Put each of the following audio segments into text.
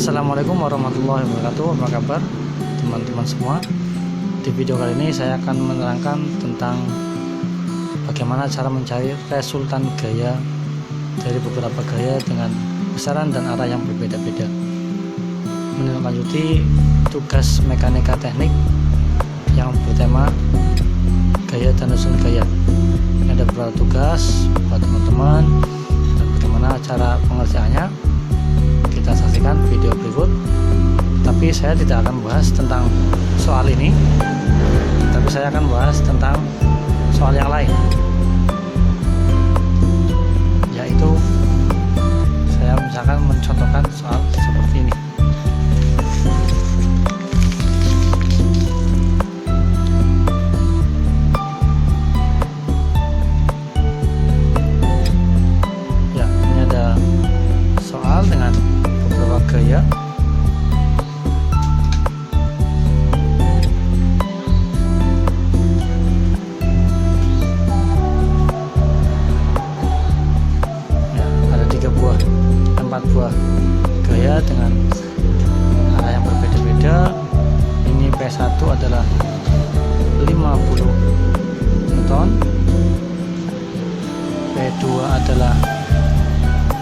Assalamualaikum warahmatullahi wabarakatuh. Apa kabar teman-teman semua? Di video kali ini saya akan menerangkan tentang bagaimana cara mencari resultan gaya dari beberapa gaya dengan besaran dan arah yang berbeda-beda. Menindaklanjuti tugas mekanika teknik yang bertema gaya dan susun gaya. Ada beberapa tugas buat teman-teman dan bagaimana cara pengerjaannya. Kita saksikan video berikut. Tapi saya tidak akan membahas tentang soal ini, tapi saya akan membahas tentang soal yang lain, yaitu saya misalkan mencontohkan soal seperti ini. Ya, ini ada soal dengan beberapa gaya. Empat buah gaya dengan arah yang berbeda-beda. Ini P1 adalah 50 Newton, P2 adalah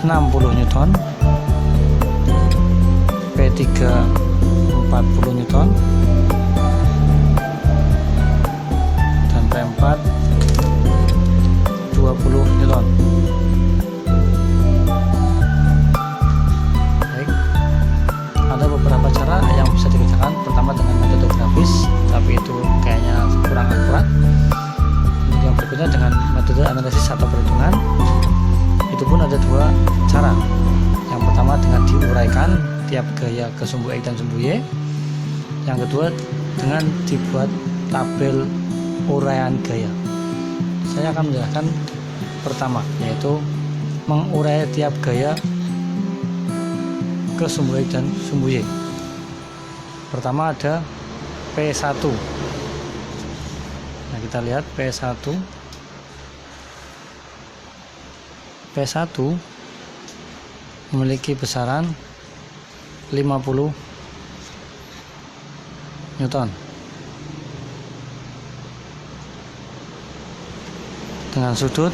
60 Newton, P3 40 Newton, dan P4 20 Newton. Ada beberapa cara yang bisa dikerjakan. Pertama dengan metode grafis, tapi itu kayaknya kurang akurat. Untuk yang berikutnya dengan metode analisis atau perhitungan, itu pun ada dua cara. Yang pertama dengan diuraikan tiap gaya ke sumbu X dan sumbu Y. Yang kedua dengan dibuat tabel uraian gaya. Saya akan menjelaskan pertama, yaitu mengurai tiap gaya ke sumbu X dan sumbu Y. Pertama ada P1. Nah, kita lihat P1. P1 memiliki besaran 50 Newton dengan sudut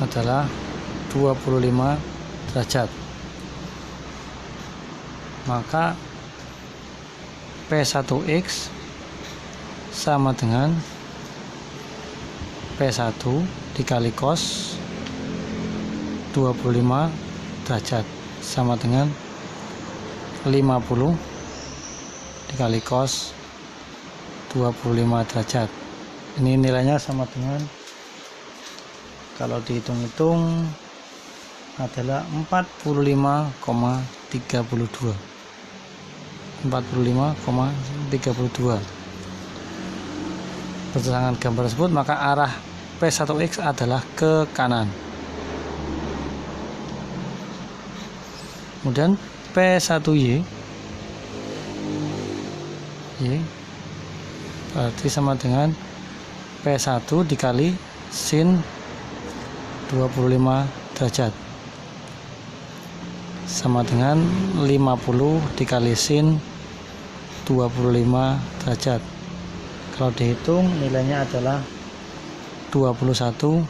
adalah 25 derajat. Maka P1X sama dengan P1 dikali cos 25 derajat sama dengan 50 dikali cos 25 derajat. Ini nilainya sama dengan, kalau dihitung-hitung, adalah 45,32. Berdasarkan gambar tersebut, maka arah P1X adalah ke kanan. Kemudian P1Y berarti sama dengan P1 dikali sin 25 derajat sama dengan 50 dikali sin 25 derajat. Kalau dihitung nilainya adalah 21,12.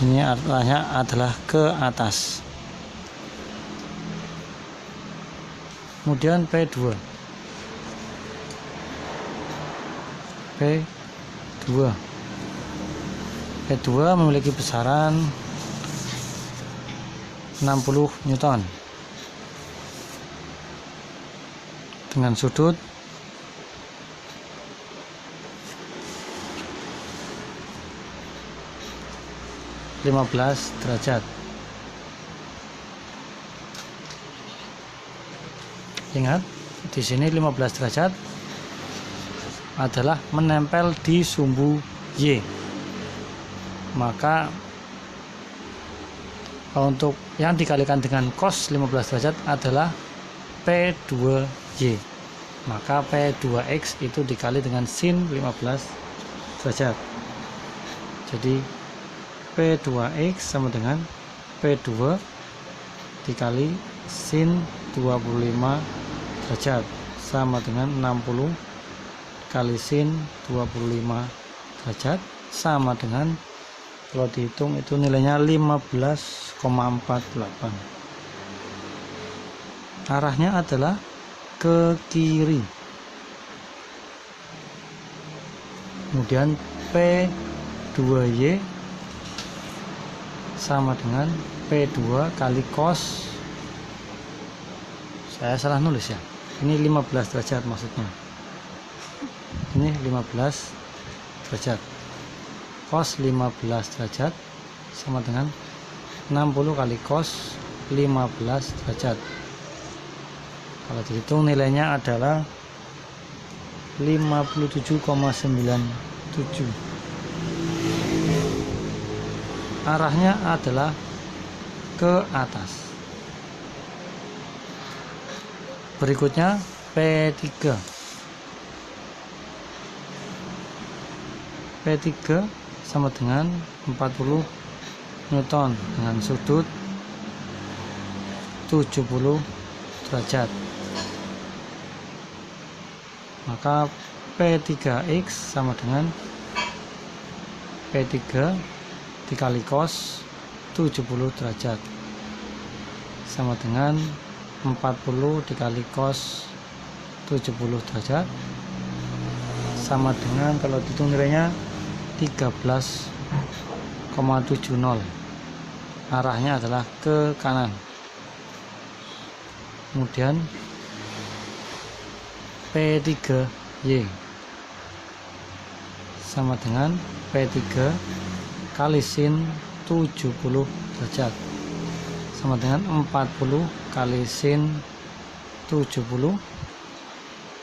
Ini arahnya adalah ke atas. Kemudian P2 memiliki besaran 60 Newton dengan sudut derajat. Ingat, di sini 15 derajat adalah menempel di sumbu Y. Maka untuk yang dikalikan dengan cos 15 derajat adalah P2Y. Maka P2X itu dikali dengan sin 15 derajat. Jadi P2X sama dengan P2 dikali sin 25 derajat sama dengan 60 kali sin 25 derajat sama dengan, kalau dihitung itu nilainya 15,48. Arahnya adalah ke kiri. Kemudian P2Y sama dengan P2 kali cos, saya salah nulis ya, ini 15 derajat maksudnya, ini 15 derajat, cos 15 derajat sama dengan 60 kali cos 15 derajat. Kalau dihitung nilainya adalah 57,97. Arahnya adalah ke atas. Berikutnya P3. P3 sama dengan 40 Newton dengan sudut 70 derajat. Maka P3X sama dengan P3 dikali cos 70 derajat sama dengan 40 dikali cos 70 derajat sama dengan, kalau dihitung nilainya 13,70. Arahnya adalah ke kanan. Kemudian P3Y sama dengan P3 kali sin 70 derajat sama dengan 40 kali sin 70.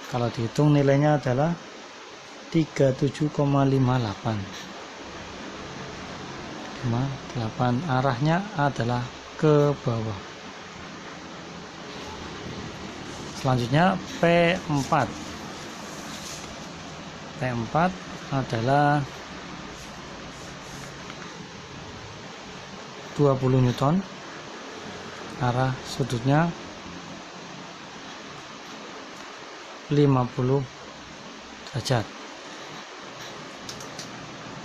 Kalau dihitung nilainya adalah 37,58. Arahnya adalah ke bawah. Selanjutnya P4. P4 adalah 20 Newton. Arah sudutnya 50 derajat.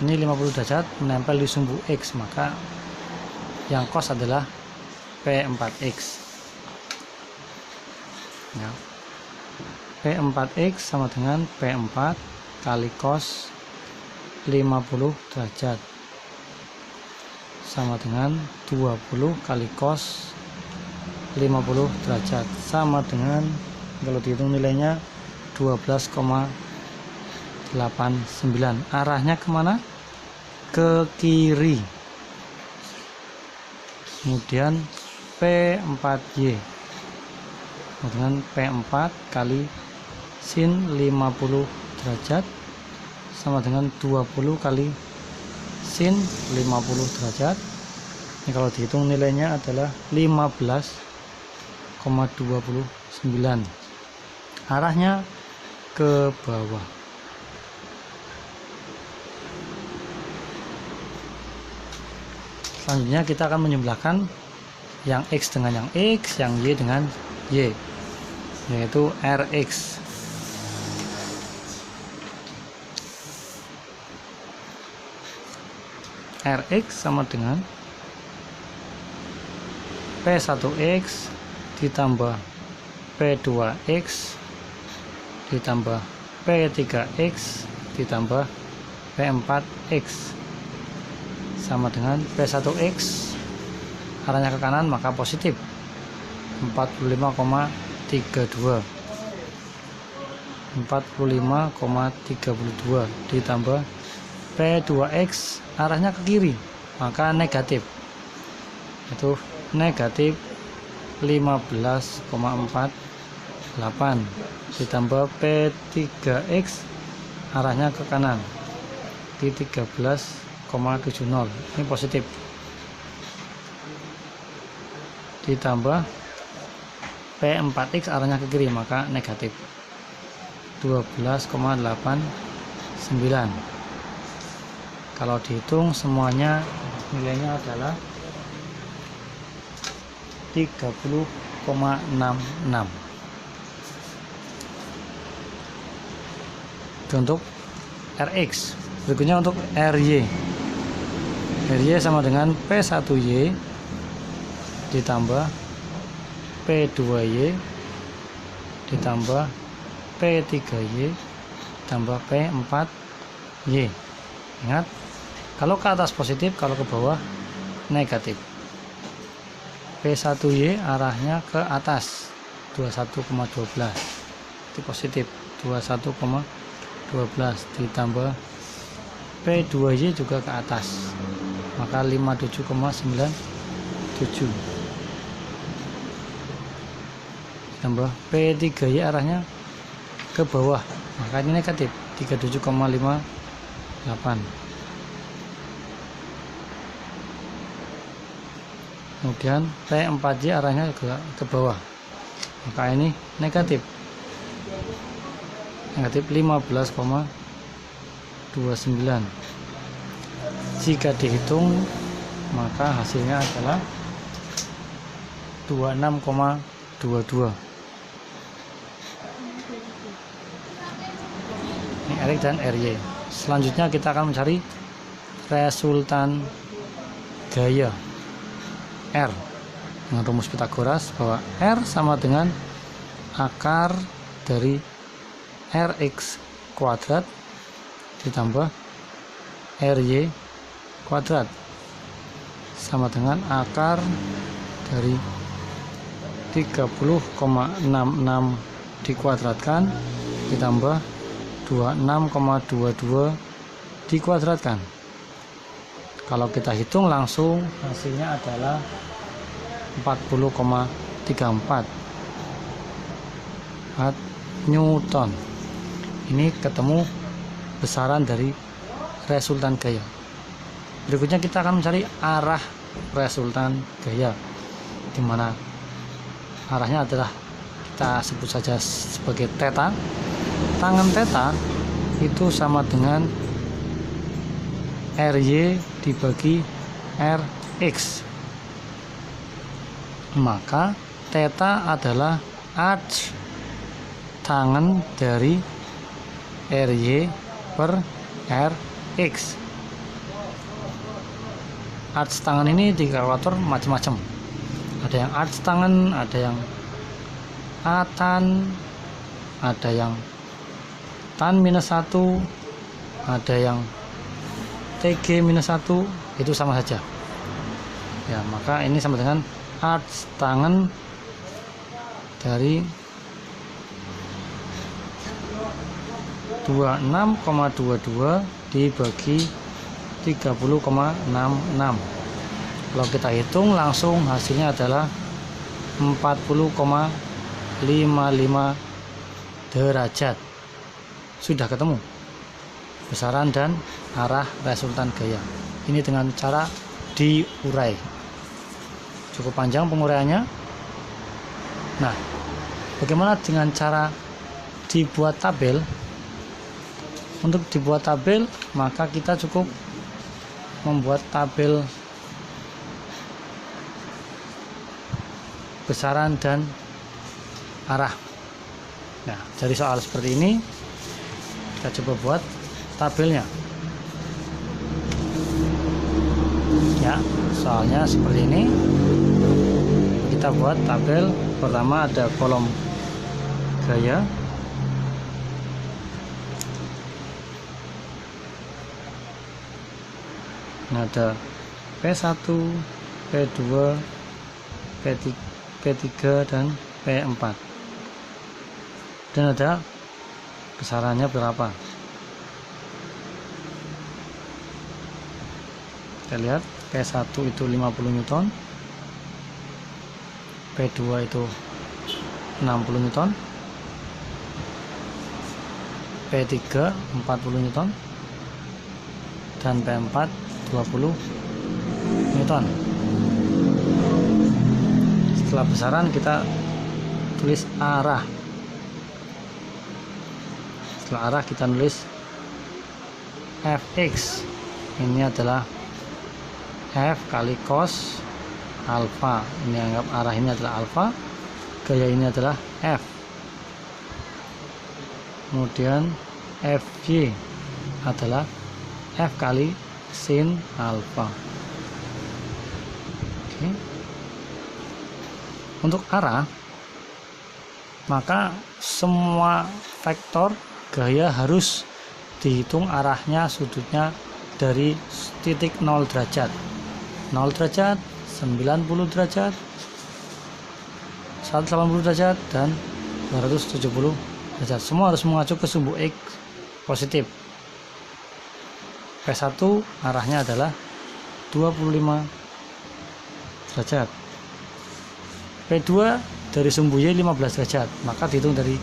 Ini 50 derajat menempel di sumbu X, maka yang cos adalah P4X. Ya. P4X sama dengan P4 kali cos 50 derajat sama dengan 20 kali cos 50 derajat sama dengan, kalau dihitung nilainya 12,89. Arahnya kemana? Ke kiri. Kemudian P4Y dengan P4 kali sin 50 derajat sama dengan 20 kali sin 50 derajat. Ini kalau dihitung nilainya adalah 15,29. Arahnya ke bawah. Selanjutnya kita akan menyebelahkan yang X dengan yang X, yang Y dengan Y, yaitu RX. RX sama dengan P1X ditambah P2X ditambah P3X ditambah P4X sama dengan P1X, arahnya ke kanan maka positif 45,32 ditambah P2X, arahnya ke kiri maka negatif, itu negatif 15,48 ditambah P3X, arahnya ke kanan di 13,70, ini positif, ditambah P4X, arahnya ke kiri maka negatif 12,89. Kalau dihitung semuanya nilainya adalah 30,66. Itu untuk Rx. Berikutnya untuk Ry. Ry sama dengan P1Y ditambah P2Y ditambah P3Y tambah P4Y. Ingat, kalau ke atas positif, kalau ke bawah negatif. P1Y arahnya ke atas 21,12, itu positif. 21,12 ditambah P2Y juga ke atas, maka 57,97 tambah P3Y arahnya ke bawah, maka ini negatif 37,58. Kemudian P4Y arahnya ke bawah, maka ini negatif 15,29. Jika dihitung maka hasilnya adalah 26,22. Ini Ry dan Ry. Selanjutnya kita akan mencari resultan gaya R dengan rumus Pythagoras, bahwa R sama dengan akar dari Rx kuadrat ditambah Ry kuadrat sama dengan akar dari 30,66 dikuadratkan ditambah 26,22 dikuadratkan. Kalau kita hitung langsung hasilnya adalah 40,34 Newton. Ini ketemu besaran dari resultan gaya. Berikutnya kita akan mencari arah resultan gaya, di mana arahnya adalah kita sebut saja sebagai theta. Tangen theta itu sama dengan Ry dibagi Rx, maka theta adalah arc tangen dari Ry per Rx. Arc tangen ini di kalkulator macam-macam. Ada yang arc tangen, ada yang atan, ada yang tan minus 1, ada yang TG minus 1, itu sama saja. Ya, maka ini sama dengan arc tangen dari 26,22 dibagi 30,66. Kalau kita hitung langsung hasilnya adalah 40,55 derajat. Sudah ketemu besaran dan arah resultan gaya. Ini dengan cara diurai. Cukup panjang penguraiannya. Nah, bagaimana dengan cara dibuat tabel? Untuk dibuat tabel, maka kita cukup membuat tabel besaran dan arah. Nah, dari soal seperti ini kita coba buat tabelnya. Ya, soalnya seperti ini. Kita buat tabel. Pertama ada kolom gaya, nah, ada P1, P2, P3 dan P4, dan ada besarannya berapa. Kita lihat P1 itu 50 Newton, P2 itu 60 Newton, P3 40 Newton, dan P4 20 Newton. Setelah besaran kita tulis arah. Setelah arah kita nulis Fx. Ini adalah F kali cos alfa. Ini anggap arah ini adalah alfa, gaya ini adalah F. Kemudian FY adalah F kali sin alfa. Oke. Untuk arah, maka semua vektor gaya harus dihitung arahnya, sudutnya dari titik 0 derajat, 0 derajat, 90 derajat, 180 derajat, dan 270 derajat. Semua harus mengacu ke sumbu X positif. P1 arahnya adalah 25 derajat. P2 dari sumbu Y 15 derajat, maka dihitung dari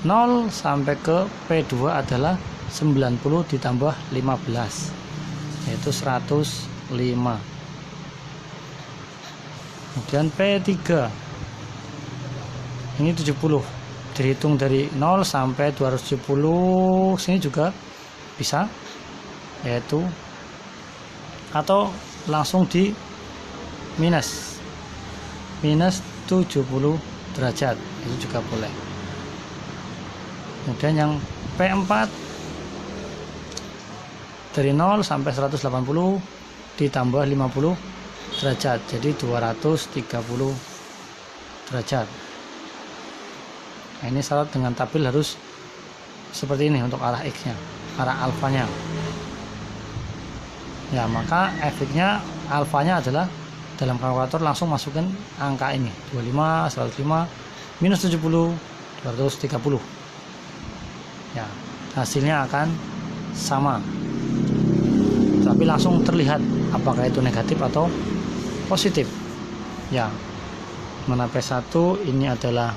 0 sampai ke P2 adalah 90 ditambah 15, yaitu 105. Kemudian P3 ini 70, dihitung dari 0 sampai 270, sini juga bisa, yaitu atau langsung di minus 70 derajat, itu juga boleh. Kemudian yang P4 dari 0 sampai 180 ditambah 50 derajat, jadi 230 derajat. Nah, ini syarat dengan tabel harus seperti ini untuk arah X nya, arah alfanya. Ya, maka efeknya alfanya adalah dalam kalkulator langsung masukkan angka ini 25, 105, minus 70, 230. Ya, hasilnya akan sama, tapi langsung terlihat apakah itu negatif atau positif. Ya, mana P1 ini adalah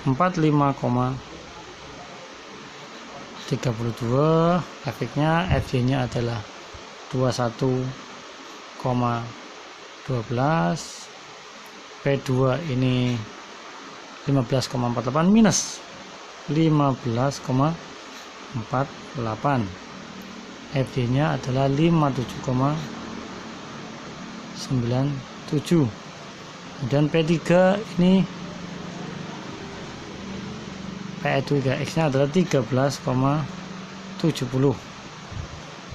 45,32, efeknya FY nya adalah 21,12, P2 ini 15,48 minus 15,48, FD nya adalah 57,97. Kemudian P3 ini P3X nya adalah 13,70,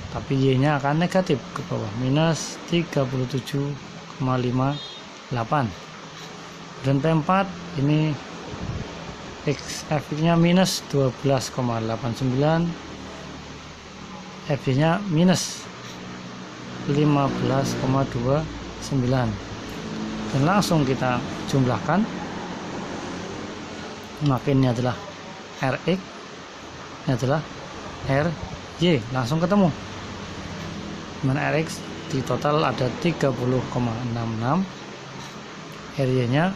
tapi Y nya akan negatif ke bawah, minus 37,58. Dan P4 ini F nya minus 12,89, F nya minus 15,29, dan langsung kita jumlahkan, maka ini adalah RX, ini adalah RY, langsung ketemu. Mana RX di total ada 30,66, RY nya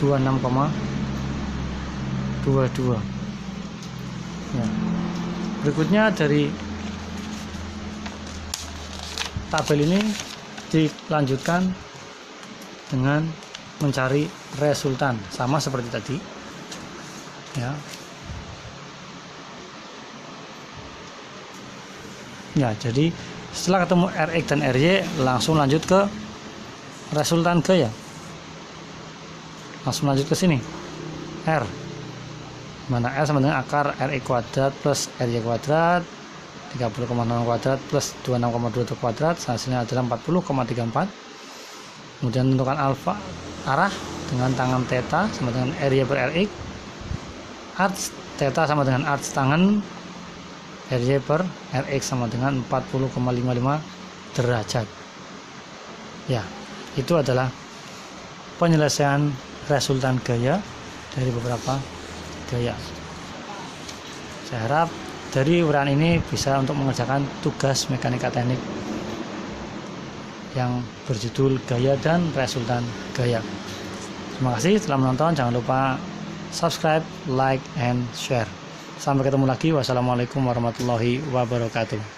26,22. Ya. Berikutnya dari tabel ini dilanjutkan dengan mencari resultan, sama seperti tadi. Ya. Ya, jadi setelah ketemu RX dan RY, langsung lanjut ke resultan gaya. Langsung lanjut ke sini, R, mana R sama dengan akar RX kuadrat plus RY kuadrat 30,6 kuadrat plus 26,22 kuadrat, hasilnya adalah 40,34. Kemudian tentukan alfa, arah dengan tangan theta sama dengan RY per RX, arcs theta sama dengan arcs tangan RY per RX sama dengan 40,55 derajat. Ya, itu adalah penyelesaian resultan gaya dari beberapa gaya. Saya harap dari uraian ini bisa untuk mengerjakan tugas mekanika teknik yang berjudul gaya dan resultan gaya. Terima kasih telah menonton. Jangan lupa subscribe, like, and share. Sampai ketemu lagi. Wassalamualaikum warahmatullahi wabarakatuh.